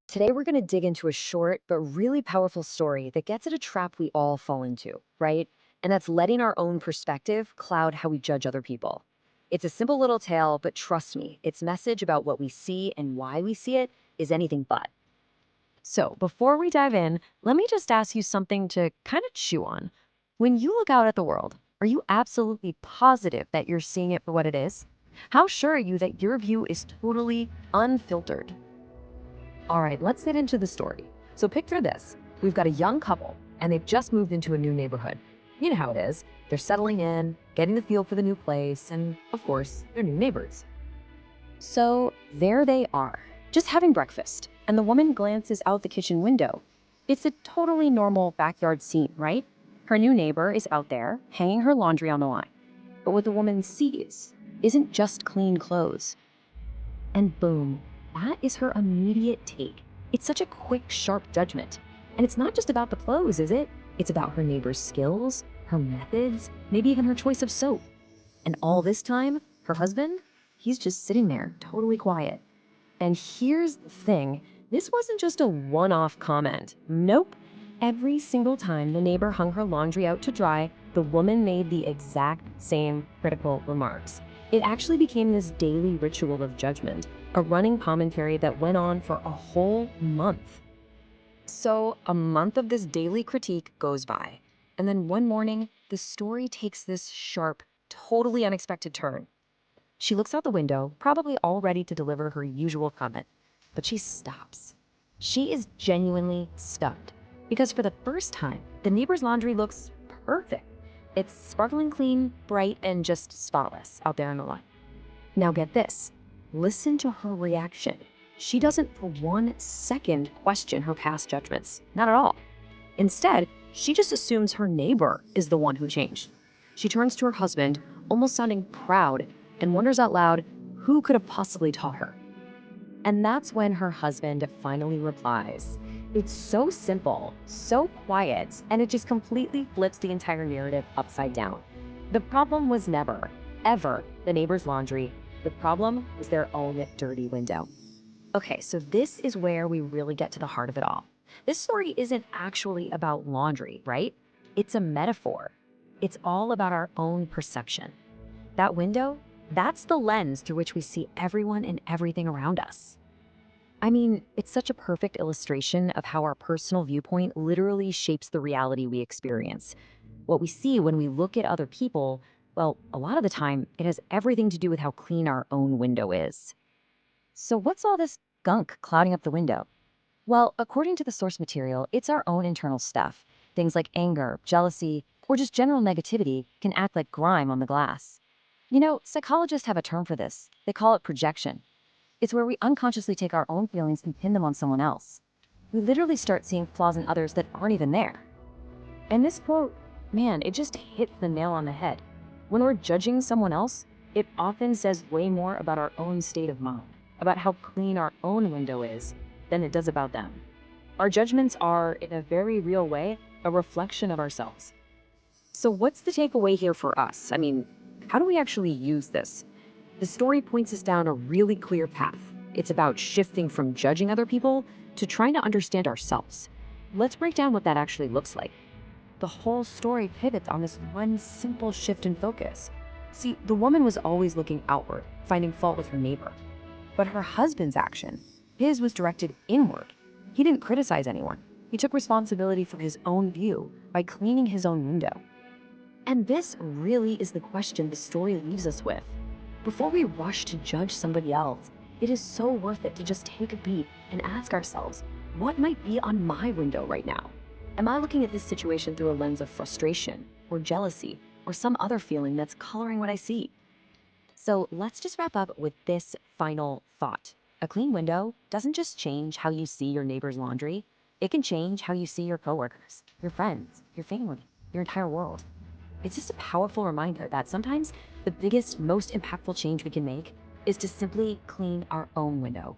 Today, we're going to dig into a short but really powerful story that gets at a trap we all fall into, right? And that's letting our own perspective cloud how we judge other people. It's a simple little tale, but trust me, its message about what we see and why we see it is anything but. So, before we dive in, let me just ask you something to kind of chew on. When you look out at the world, are you absolutely positive that you're seeing it for what it is? How sure are you that your view is totally unfiltered? All right, let's get into the story. So picture this. We've got a young couple, and they've just moved into a new neighborhood. You know how it is. They're settling in, getting the feel for the new place, and of course, their new neighbors. So there they are, just having breakfast, and the woman glances out the kitchen window. It's a totally normal backyard scene, right? Her new neighbor is out there, hanging her laundry on the line. But what the woman sees isn't just clean clothes. And boom, that is her immediate take. It's such a quick, sharp judgment. And it's not just about the clothes, is it? It's about her neighbor's skills, her methods, maybe even her choice of soap. And all this time, her husband, he's just sitting there, totally quiet. And here's the thing, this wasn't just a one-off comment. Nope. Every single time the neighbor hung her laundry out to dry, the woman made the exact same critical remarks. It actually became this daily ritual of judgment, a running commentary that went on for a whole month. So a month of this daily critique goes by, and then one morning, the story takes this sharp, totally unexpected turn. She looks out the window, probably all ready to deliver her usual comment, but she stops. She is genuinely stunned, because for the first time, the neighbor's laundry looks perfect. It's sparkling clean, bright, and just spotless out there on the line. Now get this. Listen to her reaction. She doesn't for 1 second question her past judgments. Not at all. Instead, she just assumes her neighbor is the one who changed. She turns to her husband, almost sounding proud, and wonders out loud, who could have possibly taught her? And that's when her husband finally replies. It's so simple, so quiet, and it just completely flips the entire narrative upside down. The problem was never, ever the neighbor's laundry. The problem was their own dirty window. Okay, so this is where we really get to the heart of it all. This story isn't actually about laundry, right? It's a metaphor. It's all about our own perception. That window, that's the lens through which we see everyone and everything around us. I mean, it's such a perfect illustration of how our personal viewpoint literally shapes the reality we experience. What we see when we look at other people, well, a lot of the time, it has everything to do with how clean our own window is. So what's all this gunk clouding up the window? Well, according to the source material, it's our own internal stuff. Things like anger, jealousy, or just general negativity can act like grime on the glass. You know, psychologists have a term for this. They call it projection. It's where we unconsciously take our own feelings and pin them on someone else. We literally start seeing flaws in others that aren't even there. And this quote, man, it just hits the nail on the head. When we're judging someone else, it often says way more about our own state of mind, about how clean our own window is, than it does about them. Our judgments are, in a very real way, a reflection of ourselves. So what's the takeaway here for us? I mean, how do we actually use this? The story points us down a really clear path. It's about shifting from judging other people to trying to understand ourselves. Let's break down what that actually looks like. The whole story pivots on this one simple shift in focus. See, the woman was always looking outward, finding fault with her neighbor. But her husband's action, his was directed inward. He didn't criticize anyone. He took responsibility for his own view by cleaning his own window. And this really is the question the story leaves us with. Before we rush to judge somebody else, it is so worth it to just take a beat and ask ourselves, what might be on my window right now? Am I looking at this situation through a lens of frustration or jealousy or some other feeling that's coloring what I see? So let's just wrap up with this final thought. A clean window doesn't just change how you see your neighbor's laundry. It can change how you see your coworkers, your friends, your family, your entire world. It's just a powerful reminder that sometimes the biggest, most impactful change we can make is to simply clean our own window.